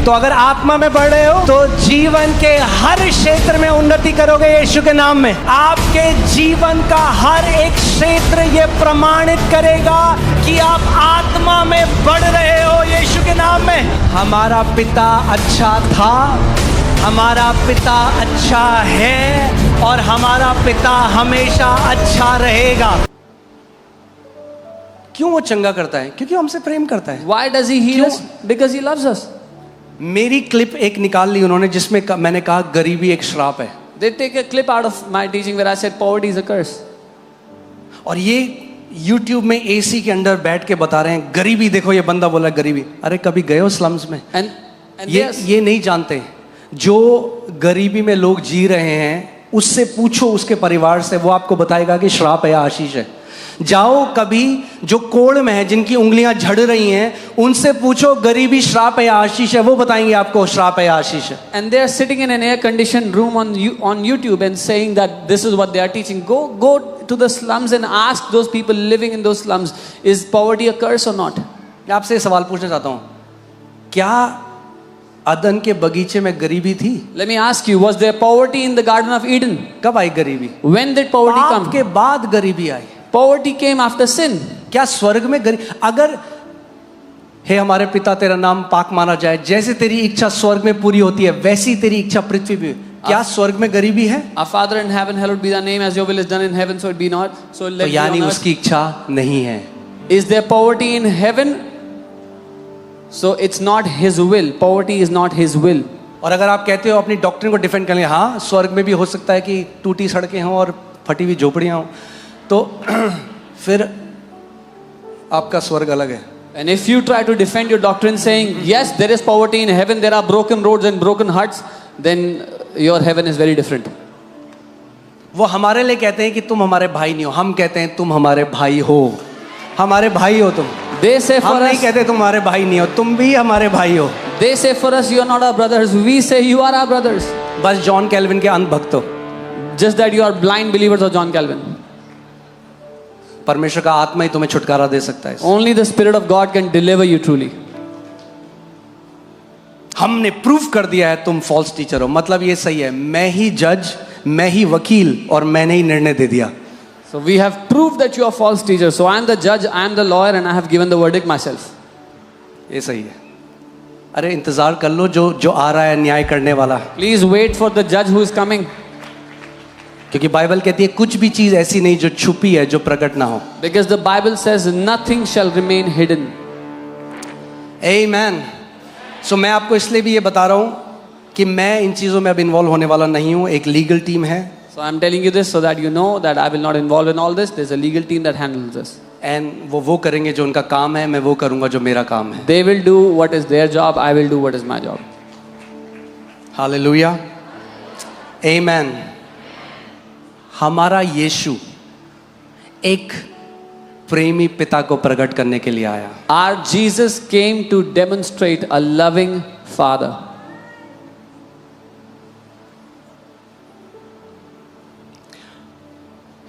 तो अगर आत्मा में बढ़ रहे हो तो जीवन के हर क्षेत्र में उन्नति करोगे यीशु के नाम में। आपके जीवन का हर एक क्षेत्र ये प्रमाणित करेगा कि आप आत्मा में बढ़ रहे हो यीशु के नाम में। हमारा पिता अच्छा था, हमारा पिता अच्छा है और हमारा पिता हमेशा अच्छा रहेगा। क्यों वो चंगा करता है? क्योंकि हमसे प्रेम करता है। Why does he heal us? Because he loves us. मेरी क्लिप एक निकाल ली उन्होंने जिसमें मैंने कहा गरीबी एक श्राप है। They take a clip out of my teaching where I said poverty is a curse. और ये YouTube में एसी के अंदर बैठ के बता रहे हैं गरीबी, देखो ये बंदा बोला गरीबी। अरे कभी गए हो स्लम्स में? And ये नहीं जानते जो गरीबी में लोग जी रहे हैं, उससे पूछो उसके परिवार से, वो आपको बताएगा कि श्राप है या आशीष है। जाओ कभी जो कोड़ में है, जिनकी उंगलियां झड़ रही हैं, उनसे पूछो गरीबी श्राप है या आशीष है, वो बताएंगे आपको श्राप है या आशीष है। And they are sitting in an air-conditioned room on YouTube and saying that this is what they are teaching. Go to the slums and ask those people living in those slums, is poverty a curse or not? मैं आपसे सवाल पूछना चाहता हूँ, क्या अदन के बगीचे में गरीबी थी? Let me ask you, was there poverty in the Garden of Eden? कब आई गरीबी? When did poverty come? पाप के बाद गरीबी आई। Poverty came after sin. क्या स्वर्ग में अगर हे हमारे पिता तेरा नाम पाक माना जाए, जैसे तेरी इच्छा स्वर्ग में पूरी होती है वैसी तेरी इच्छा पृथ्वी पे, क्या स्वर्ग में गरीबी है? Our Father in heaven, hallowed be thy name, as your will is done in heaven, so it be not. So let it be यानी on earth. उसकी इच्छा नहीं है। Is there poverty in heaven? So it's not his will. Poverty is not his will. और अगर आप कहते हो अपनी डॉक्ट्रिन को डिफेंड करेंगे, हाँ स्वर्ग में भी हो सकता है कि टूटी सड़कें हों और फटी हुई झोपड़ियां हों, तो फिर आपका स्वर्ग अलग है। And if you try to defend your doctrine saying, yes, there is poverty in heaven, there are broken roads and broken hearts, then your heaven is very different. वो हमारे लिए कहते हैं कि तुम हमारे भाई नहीं हो, हम कहते हैं तुम हमारे भाई हो, हमारे भाई हो तुम। They say for हम नहीं us, कहते तुम हमारे भाई नहीं हो, तुम भी हमारे भाई हो। they say for us, you are not our brothers. We say you are our brothers. बस जॉन कैल्विन के अंधभक्त हो। Just that you are blind believers of John Calvin. परमेश्वर का आत्मा ही तुम्हें छुटकारा दे सकता है। Only the Spirit of God can deliver you truly. हमने प्रूफ कर दिया है तुम फॉल्स टीचर हो, मतलब ये सही है, मैं ही जज, मैं ही वकील और मैंने ही निर्णय दे दिया। So we have proved that you are false teachers. So I am the judge, I am the lawyer, and I have given the verdict myself. ये सही है। अरे इंतजार कर लो जो आ रहा है न्याय करने वाला, Please wait for the judge who is coming. क्योंकि बाइबल कहती है कुछ भी चीज ऐसी नहीं जो छुपी है जो प्रकट ना हो। Because the Bible says nothing shall remain hidden. आमेन। सो मैं आपको इसलिए भी ये बता रहा हूँ कि मैं इन चीज़ों में अब इन्वॉल्व होने वाला नहीं हूँ। एक लीगल टीम है। So I am telling you this so that you know that I will not involve in all this. There's a legal team that handles this. And वो करेंगे जो उनका काम है, मैं वो करूँगा जो मेरा काम है। They will do what is their job. I will do what is my job. Hallelujah, amen. हमारा यीशु एक प्रेमी पिता को प्रकट करने के लिए आया। Our Jesus came to demonstrate a loving Father.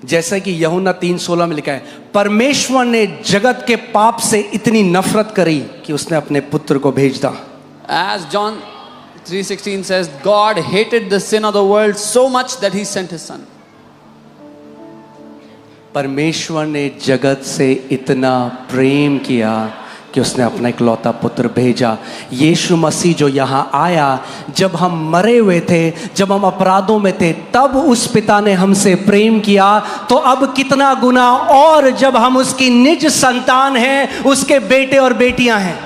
जैसा कि यूहन्ना 3:16 में लिखा है, परमेश्वर ने जगत के पाप से इतनी नफरत करी कि उसने अपने पुत्र को भेज दा। As John 3:16 says, God hated the sin of the world so much that he sent his son. परमेश्वर ने जगत से इतना प्रेम किया कि उसने अपना इकलौता पुत्र भेजा। यीशु मसीह जो यहाँ आया, जब हम मरे हुए थे, जब हम अपराधों में थे, तब उस पिता ने हमसे प्रेम किया, तो अब कितना गुना और जब हम उसकी निज संतान हैं, उसके बेटे और बेटियां हैं।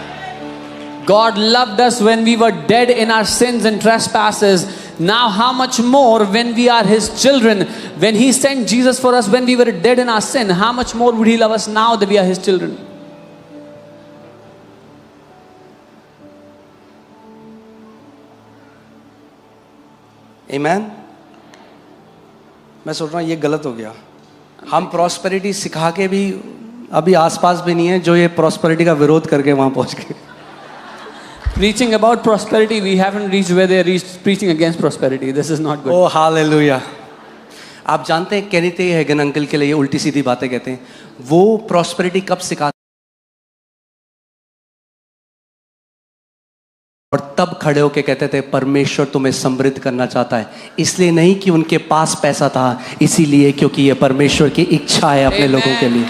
God loved us when we were dead in our sins and trespasses. Now how much more when we are his children? When he sent Jesus for us when we were dead in our sin, how much more would he love us now that we are his children? आमेन। मैं सोच रहा हूँ ये गलत हो गया। हम prosperity सिखा के भी अभी आसपास भी नहीं है जो ये प्रॉस्पेरिटी का विरोध करके वहां पहुंच गए। Preaching about prosperity, we haven't reached where they reached preaching against prosperity. This is not good. Oh hallelujah! आप जानते हैं केनिथ हेगन अंकल के लिए उल्टी सीधी बातें कहते हैं। वो प्रॉस्पेरिटी कब सिखाते और तब खड़े होके कहते थे परमेश्वर तुम्हें समृद्ध करना चाहता है, इसलिए नहीं कि उनके पास पैसा था, इसीलिए क्योंकि ये परमेश्वर की इच्छा है अपने लोगों के लिए।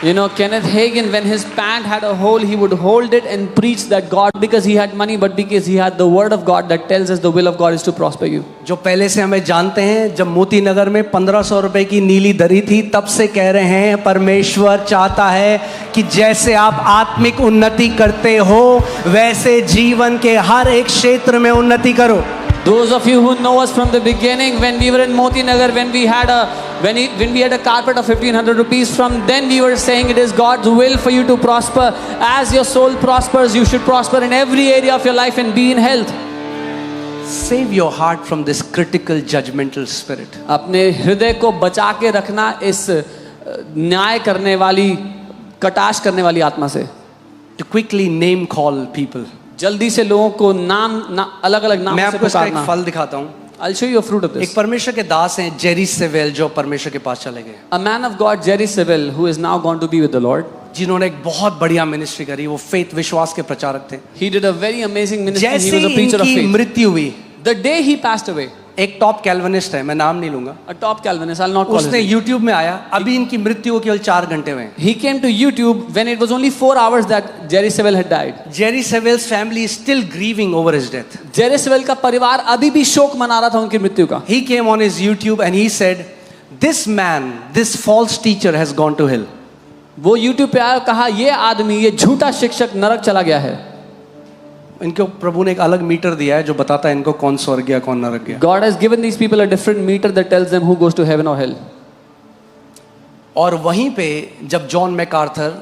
You know, Kenneth Hagin, when his pant had a hole, he would hold it and preach that God, because he had money, but because he had the word of God that tells us the will of God is to prosper you. जो पहले से हमें जानते हैं, जब मोती नगर में 1500 रुपए की नीली दरी थी, तब से कह रहे हैं परमेश्वर चाहता है कि जैसे आप आत्मिक उन्नति करते हो, वैसे जीवन के हर एक क्षेत्र में उन्नति करो। Those of you who know us from the beginning, when we were in Moti Nagar, when we had a carpet of 1500 rupees, from then we were saying it is God's will for you to prosper. As your soul prospers, you should prosper in every area of your life and be in health. Save your heart from this critical judgmental spirit. अपने हृदय को बचा के रखना इस न्याय करने वाली, कटाक्ष करने वाली आत्मा से। To quickly name call people. जल्दी से लोगों को अलग अलग नाम मैं से आपको इसका एक पुकारना। फल दिखाता हूँ। I'll show you a fruit of this. एक परमेश्वर के दास हैं जेरी सेवेल, जो परमेश्वर के पास चले गए, A man of God, Jerry Seville, who is now gone to be with the Lord. जिन्होंने एक बहुत बढ़िया मिनिस्ट्री करी। वो फेथ, विश्वास के प्रचारक थे। He did a very amazing ministry. He जैसे was a preacher of इनकी faith. मृत्यु हुई, The day he passed away, एक टॉप कैल्विनिस्ट है, मैं नाम नहीं लूंगा, a top Calvinist, I'll not call his उसने name. YouTube में आया, अभी इनकी मृत्यु को केवल 4 घंटे हुए। He came to YouTube when it was only 4 hours that Jerry Seville had died. Jerry Seville's family is still grieving over his death. Jerry Seville का परिवार अभी भी शोक मना रहा था उनकी मृत्यु का। He came on his YouTube and he said, this man, this false teacher has gone to hell. वो YouTube पे आया और कहा, ये आदमी, ये झूठा शिक्षक नरक चला गया है। इनको प्रभु ने एक अलग मीटर दिया है जो बताता है इनको कौन स्वर्ग गया, कौन नरक गया। God has given these people a different meter that tells them who goes to heaven or hell. और वहीं पे जब जॉन मैकार्थर,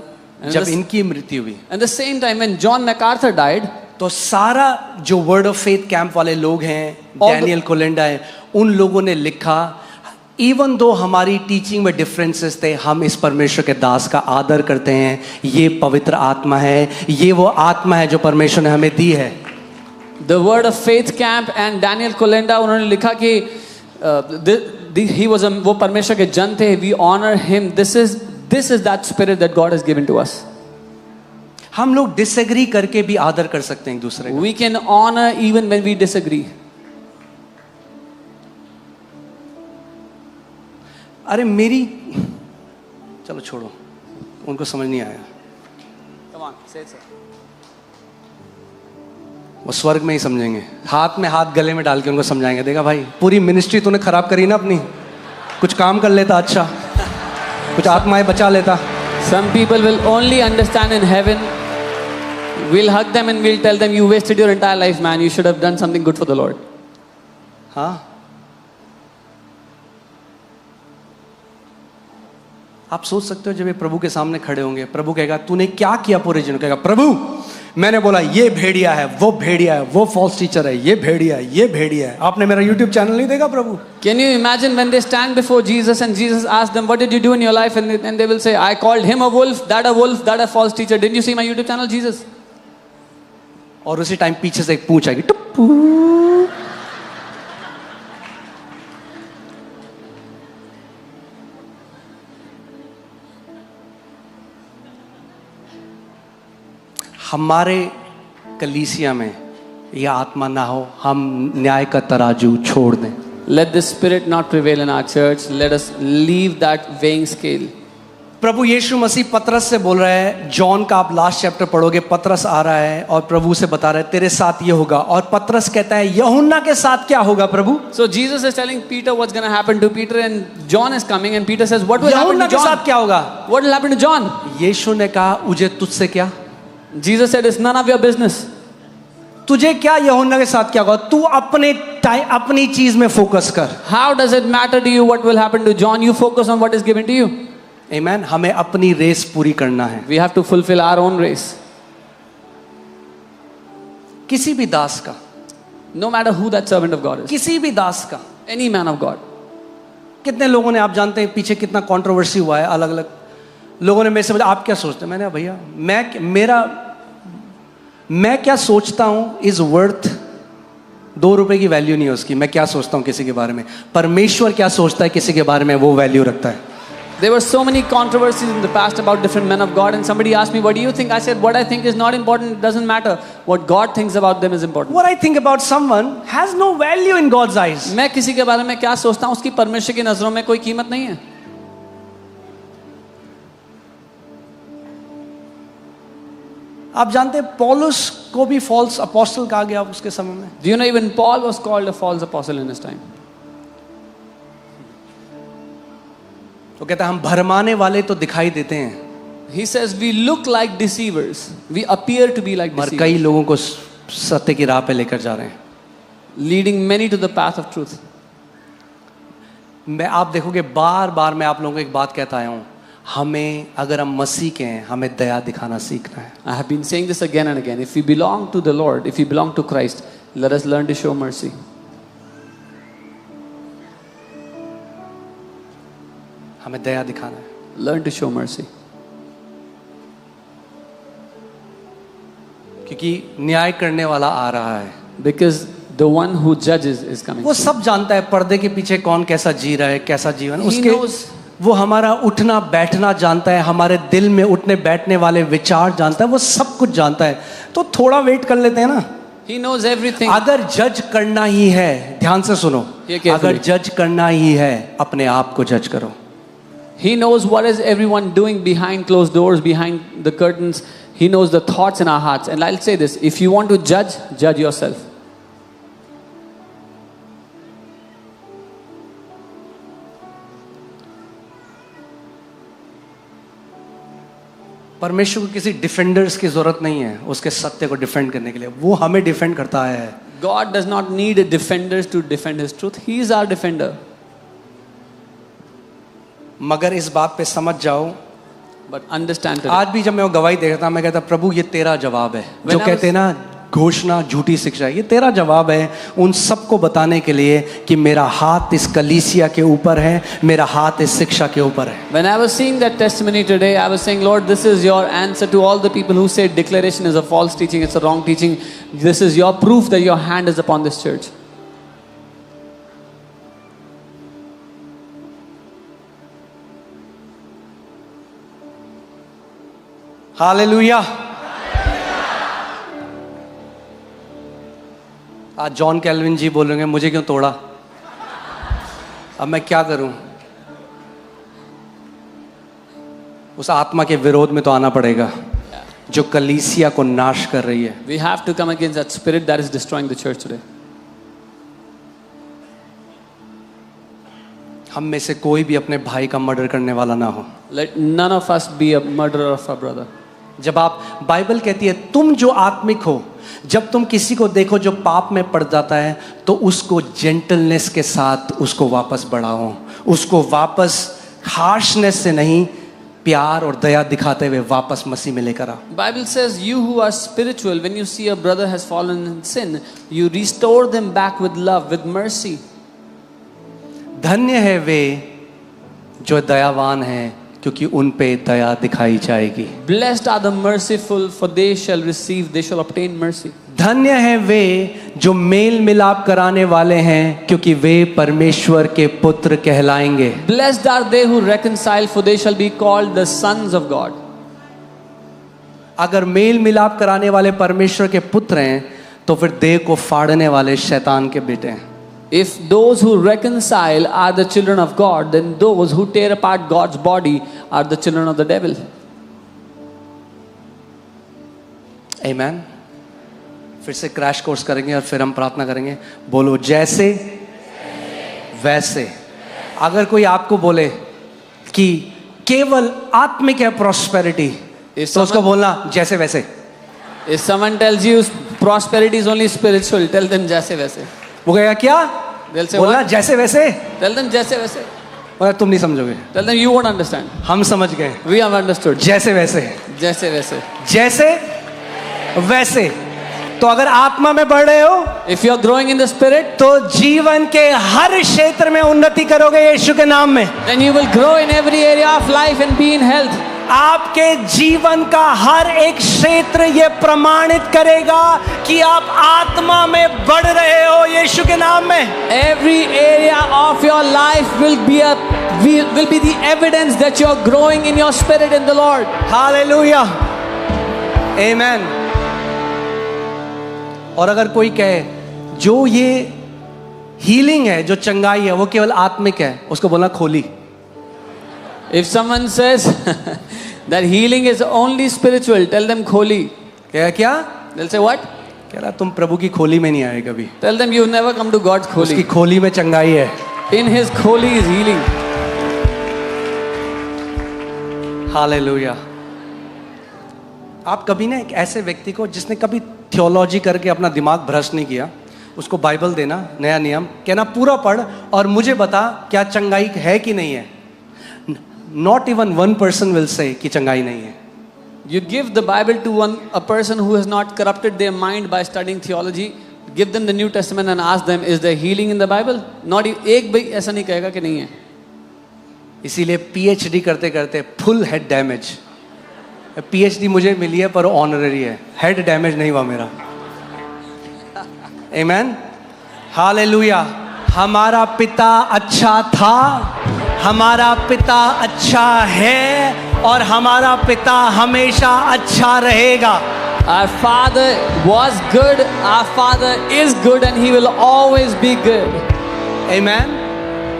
जब this- इनकी मृत्यु हुई, At the same time, when John MacArthur died, तो सारा जो वर्ड ऑफ फेथ कैंप वाले लोग हैं, डैनियल कोलेंडा है, उन लोगों ने लिखा, इवन दो हमारी टीचिंग में डिफरेंसेस थे, हम इस परमेश्वर के दास का आदर करते हैं। ये पवित्र आत्मा है, ये वो आत्मा है जो परमेश्वर ने हमें दी है। The Word of Faith Camp and Daniel Kolenda, उन्होंने लिखा कि he was वो परमेश्वर के जन थे, we honor him. This is that spirit that God has given to us. हम लोग डिसएग्री करके भी आदर कर सकते हैं एक दूसरे का। We can honor even when we disagree. अरे मेरी, चलो छोड़ो, उनको समझ नहीं आया, Come on, say it, sir. वो स्वर्ग में ही समझेंगे। हाथ में हाथ गले में डाल के उनको समझाएंगे, देखा भाई पूरी मिनिस्ट्री तूने खराब करी ना अपनी, कुछ काम कर लेता, अच्छा कुछ आत्माएं बचा लेता। Some people will only understand in heaven. We'll hug them and we'll tell them, you wasted your entire life, man. You should have done something good for the Lord. हाँ, आप सोच सकते हो जब ये प्रभु के सामने खड़े होंगे, प्रभु कहेगा तूने क्या किया पूरे जीवन, कहेगा प्रभु मैंने बोला ये भेड़िया है, वो भेड़िया है, वो फॉल्स टीचर है, ये भेड़िया है, ये भेड़िया है। आपने मेरा YouTube चैनल नहीं देखा प्रभु? Can you imagine when they stand before Jesus and Jesus asks them, what did you do in your life? And they will say, I called him a wolf, that a false teacher. Didn't you see my YouTube channel, Jesus? और उसी time पीछे से एक पूंछ आएगी, टुप्पू। हमारे कलीसिया में यह आत्मा ना हो, हम न्याय का तराजू छोड़ दें। Let the spirit not prevail in our church. Let us leave that weighing scale. प्रभु यीशु मसीह पतरस से बोल रहा है, जॉन का आप लास्ट चैप्टर पढ़ोगे, पतरस आ रहा है और प्रभु से बता रहा है तेरे साथ ये होगा, और पतरस कहता है यूहन्ना के साथ क्या होगा प्रभु? So Jesus is telling Peter what's going to happen to Peter, and John is coming, and Peter says, what will happen यूहन्ना to के साथ John? क्या होगा? What will happen to John? यीशु ने कहा मुझे तुझसे क्या, Jesus said, it's none of your business. तुझे क्या यूहन्ना के साथ क्या होगा, तू अपनी चीज में फोकस कर। How does it matter to you what will happen to John? You focus on what is given to you. आमीन। हमें अपनी रेस पूरी करना है। We have to fulfill our own race. किसी भी दास का, No matter who that servant of God is. किसी भी दास का, Any man of God. कितने लोगों ने, आप जानते हैं पीछे कितना कंट्रोवर्सी हुआ है, अलग अलग लोगों ने मेरे से बोला आप क्या सोचते हैं? मैंने कहा भैया मैं क्या सोचता हूं इज वर्थ 2 रुपए की वैल्यू नहीं है उसकी। मैं क्या सोचता हूं किसी के बारे में, परमेश्वर क्या सोचता है किसी के बारे में, वो वैल्यू रखता है। There were so many controversies in the past about different men of God, and somebody asked me, what do you think? I said, what I think is not important. It doesn't matter. What God thinks about them is important. What I think about someone has no value in God's eyes. मैं किसी के बारे में क्या सोचता हूँ उसकी परमेश्वर की नजरों में कोई कीमत नहीं है. आप जानते हैं पौलुस को भी फॉल्स अपोस्टल कहा गया उसके समय में. Do you know even Paul was called a false apostle in his time? तो कहता है हम भरमाने वाले तो दिखाई देते हैं, He says we look like deceivers. We appear to be like मगर deceivers, कई लोगों को सत्य की राह पे लेकर जा रहे हैं. leading many to the path of truth. मैं आप देखोगे बार बार मैं आप लोगों को एक बात कहता आया हूँ, हमें अगर हम मसीह के हैं हमें दया दिखाना सीखना है. I have been saying this again and again. If we belong to the Lord, if we belong to Christ, let us learn to show mercy. हमें दया दिखाना है. Learn to show mercy. क्योंकि न्याय करने वाला आ रहा है. Because the one who judges is coming. वो सब जानता है पर्दे के पीछे कौन कैसा जी रहा है, कैसा जीवन He उसके. knows. वो हमारा उठना बैठना जानता है, हमारे दिल में उठने बैठने वाले विचार जानता है, वो सब कुछ जानता है. तो थोड़ा वेट कर लेते हैं ना. He knows everything. अगर जज करना ही है, ध्यान से सुनो, Hear carefully. अगर जज करना ही है अपने आप को जज करो. He knows what is everyone doing behind closed doors, behind the curtains. He knows the thoughts in our hearts. And I'll say this, if you want to judge, judge yourself. परमेश्वर को किसी डिफेंडर्स की जरूरत नहीं है उसके सत्य को डिफेंड करने के लिए. वो हमें डिफेंड करता है. God does not need defenders to defend His truth. He is our defender. मगर इस बात पे समझ जाओ, But understand today, आज भी जब मैं वो गवाही देखता मैं कहता प्रभु ये तेरा जवाब है. When जो I कहते हैं ना घोषणा झूठी शिक्षा, ये तेरा जवाब है उन सबको बताने के लिए कि मेरा हाथ इस कलीसिया के ऊपर है, मेरा हाथ इस शिक्षा के ऊपर है. when I was seeing that testimony today, I was saying, Lord, this is your answer to all the people who say declaration is a false teaching, it's a wrong teaching. This is your proof that your hand is upon this church. Hallelujah. आज John Calvin जी बोलेंगे मुझे क्यों तोड़ा. अब मैं क्या करूं. उस आत्मा के विरोध में तो आना पड़ेगा जो कलीसिया को नाश कर रही है. We have to come against that spirit that is destroying the church today. हम में से कोई भी अपने भाई का मर्डर करने वाला ना हो. Let none of us be a murderer of our brother. जब आप, बाइबल कहती है तुम जो आत्मिक हो, जब तुम किसी को देखो जो पाप में पड़ जाता है तो उसको जेंटलनेस के साथ उसको वापस बढ़ाओ, उसको वापस हार्शनेस से नहीं प्यार और दया दिखाते हुए वापस मसीह में लेकर आओ. Bible says, you who are spiritual, when you see a brother has fallen in sin, you restore them back with love, with mercy. धन्य है वे जो दयावान हैं क्योंकि उन पे दया दिखाई जाएगी. Blessed are the merciful, for they shall receive, they shall obtain mercy. धन्य है वे जो मेल मिलाप कराने वाले हैं क्योंकि वे परमेश्वर के पुत्र कहलाएंगे. Blessed are they who reconcile, for they shall be called the sons of God. अगर मेल मिलाप कराने वाले परमेश्वर के पुत्र हैं तो फिर देह को फाड़ने वाले शैतान के बेटे हैं. If those who reconcile are the children of God, then those who tear apart God's body are the children of the devil. Amen. फिर से क्रैश कोर्स करेंगे और फिर हम प्रार्थना करेंगे. बोलो जैसे वैसे. अगर कोई आपको बोले कि केवल आत्मिक है प्रॉस्पेरिटी, तो उसको बोलना जैसे वैसे. If someone tells you prosperity is only spiritual, tell them जैसे वैसे. वो कहेगा क्या. They'll say बोलना what? जैसे वैसे. Tell them जैसे वैसे. बोला तुम नहीं समझोगे. Tell them you won't understand. हम समझ गए. We have understood. जैसे वैसे. जैसे वैसे. जैसे वैसे. तो अगर आत्मा में बढ़ रहे हो, If you are growing in the spirit, तो जीवन के हर क्षेत्र में उन्नति करोगे यीशु के नाम में. then you will grow in every area of life and be in health. आपके जीवन का हर एक क्षेत्र ये प्रमाणित करेगा कि आप आत्मा में बढ़ रहे हो यीशु के नाम में. Every area of your life will be the evidence that you're growing in your spirit in the Lord. Hallelujah, amen. और अगर कोई कहे जो ये हीलिंग है, जो चंगाई है, वो केवल आत्मिक है, उसको बोलना खोली। If someone says that healing is only spiritual, tell them kholi. क्या? They'll say what? कह रहा तुम प्रभु की खोली में नहीं आए कभी। Tell them you've never come to God's उसकी kholi. खोली में चंगाई है। In His kholi is healing. Hallelujah. आप कभी ना एक ऐसे व्यक्ति को जिसने कभी थियोलॉजी करके अपना दिमाग भ्रष्ट नहीं किया, उसको बाइबल देना, नया नियम कहना, पूरा पढ़ और मुझे बता क्या चंगाई है कि नहीं है। Not even one person will say कि चंगाई नहीं है। You give the Bible to a person who has not corrupted their mind by studying theology. Give them the New Testament and ask them, is there healing in the Bible? Not एक भी ऐसा नहीं कहेगा कि नहीं है। इसीलिए PhD करते करते फुल हेड डैमेज। PhD मुझे मिली है पर ऑनररी है, हेड डैमेज नहीं हुआ मेरा। आमेन, हालेलुया। हमारा पिता अच्छा था, हमारा पिता अच्छा है और हमारा पिता हमेशा अच्छा रहेगा। Our Father was good, our Father is good and He will always be good. आमेन।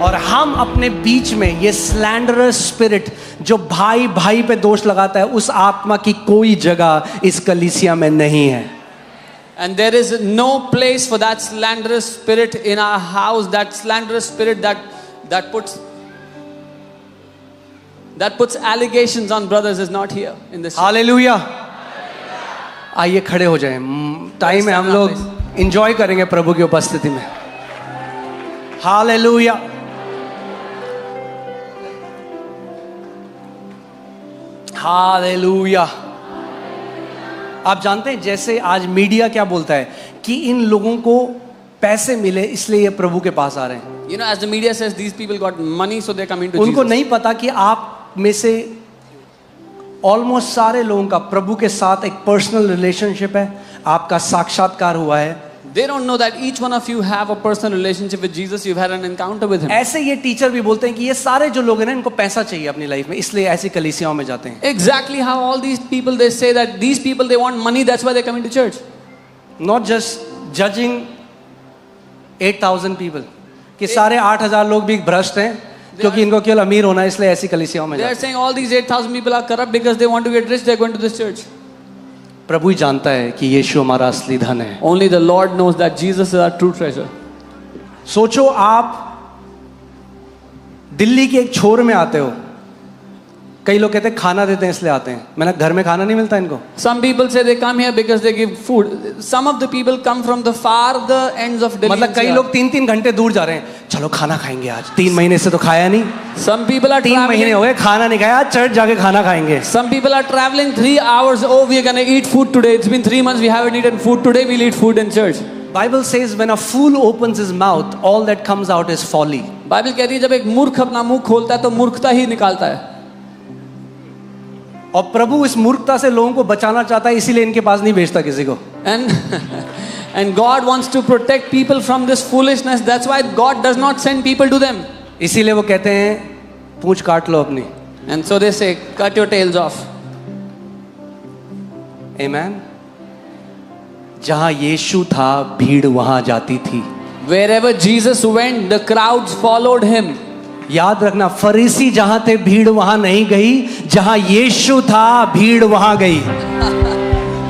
और हम अपने बीच में ये स्लैंडरस स्पिरिट जो भाई भाई पे दोष लगाता है, उस आत्मा की कोई जगह इस कलीसिया में नहीं है। And there is no place for that slanderous spirit in our house. That slanderous spirit that puts allegations on brothers is not here in this. Hallelujah. आइए खड़े हो जाएं, टाइम है, हम लोग एंजॉय करेंगे प्रभु की उपस्थिति में। हालेलुया। हालेलुया। आप जानते हैं जैसे आज मीडिया क्या बोलता है कि इन लोगों को पैसे मिले इसलिए ये प्रभु के पास आ रहे हैं। You know, as the media says, these people got money, so they're coming to उनको Jesus. नहीं पता कि आप में से ऑलमोस्ट सारे लोगों का प्रभु के साथ एक पर्सनल रिलेशनशिप है, आपका साक्षात्कार हुआ है। They don't know that each one of you have a personal relationship with Jesus. You've had an encounter with Him. ऐसे ये टीचर भी बोलते हैं कि ये सारे जो लोग हैं ना, इनको पैसा चाहिए अपनी लाइफ में, इसलिए ऐसी कलीसियाओं में जाते हैं। Exactly how all these people, they say that these people, they want money, that's why they're coming to church. Not just judging 8,000 people कि सारे 8,000 लोग भी भ्रष्ट हैं क्योंकि इनको केवल अमीर होना है, इसलिए ऐसी कलीसियाओं में They are जाते हैं। saying all these 8,000 people are corrupt because they want to get rich, they're going to this church. प्रभु ही जानता है कि यीशु हमारा असली धन है। Only the Lord knows that Jesus is our true treasure. सोचो आप दिल्ली के एक छोर में आते हो, कई लोग कहते हैं खाना देते हैं इसलिए आते हैं। मैंने घर में खाना नहीं मिलता इनको। Some people say they come here because they give food. Some of the people come from the farther ends of Delhi. मतलब कई लोग 3-3 घंटे दूर जा रहे हैं, चलो खाना खाएंगे आज, 3 महीने से तो खाया नहीं, Some people are 3 महीने हो traveling. गए खाना नहीं खाया, आज चर्च जाके खाना खाएंगे। Some people are traveling 3 hours. Oh, we are gonna eat food today. It's been 3 months we haven't eaten food. Today we'll eat food in church. Bible says when a fool opens his mouth, all that comes out is folly. Bible कहती है जब एक मूर्ख अपना मुंह खोलता है तो मूर्खता ही निकालता है। और प्रभु इस मूर्खता से लोगों को बचाना चाहता है, इसीलिए इनके पास नहीं भेजता किसी को। And God wants to protect people from this foolishness. That's why God does not send people to them. इसीलिए वो कहते हैं पूंछ काट लो अपनी। And so they say, cut your tails off. आमेन। जहां यीशु था भीड़ वहां जाती थी। Wherever Jesus went, the crowds followed him. याद रखना, फरीसी जहां थे भीड़ वहां नहीं गई, जहां यीशु था भीड़ वहां गई।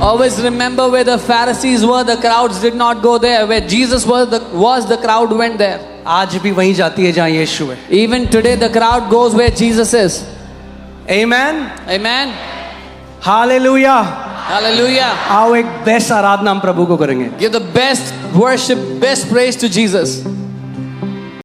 Always remember where the Pharisees were, the crowds did not go there. Where Jesus was, the crowd went there. आज भी वहीं जाती है जहां यीशु है। Even today, the crowd goes where Jesus is. Amen, Amen. Hallelujah. Hallelujah. आओ एक best आराधना हम प्रभु को करेंगे। Give the best worship, best praise to Jesus.